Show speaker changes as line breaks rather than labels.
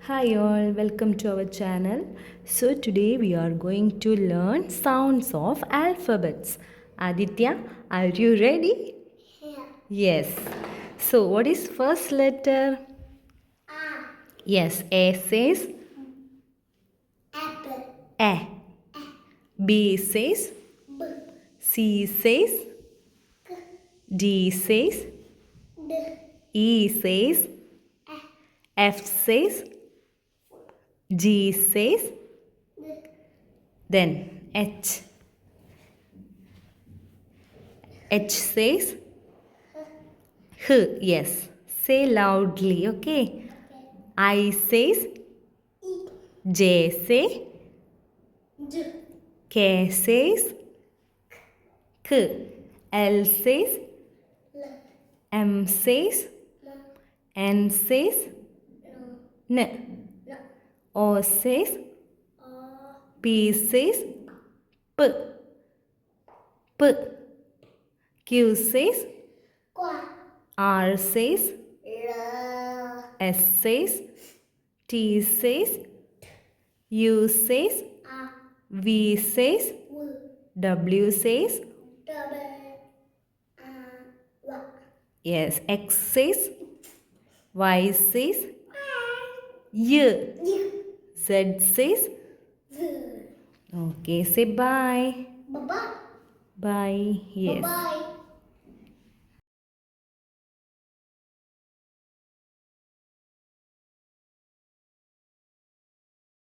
Hi all, welcome to our channel. So today we are going to learn sounds of alphabets. Aditya, are you ready?
Yeah.
Yes. So what is first letter?
A.
Yes, A says
Apple.
A. B says
B.
C says
K.
D says
D.
E says
A.
F says G says
D.
then H. H says H. Yes. Say loudly, okay?
Okay.
I says
E.
J say
J.
K says K. L says
L.
M says
M.
N says
No.
N.
No.
O says
O.
P says P. P. Q says
Qua.
R says
L.
S says T says U says
A.
V says
W.
W says
W. W.
yes. X says Y says Y.
Y.
Z says
Z.
okay. Say bye.
Bye-bye.
Bye. Yes.
Bye-bye.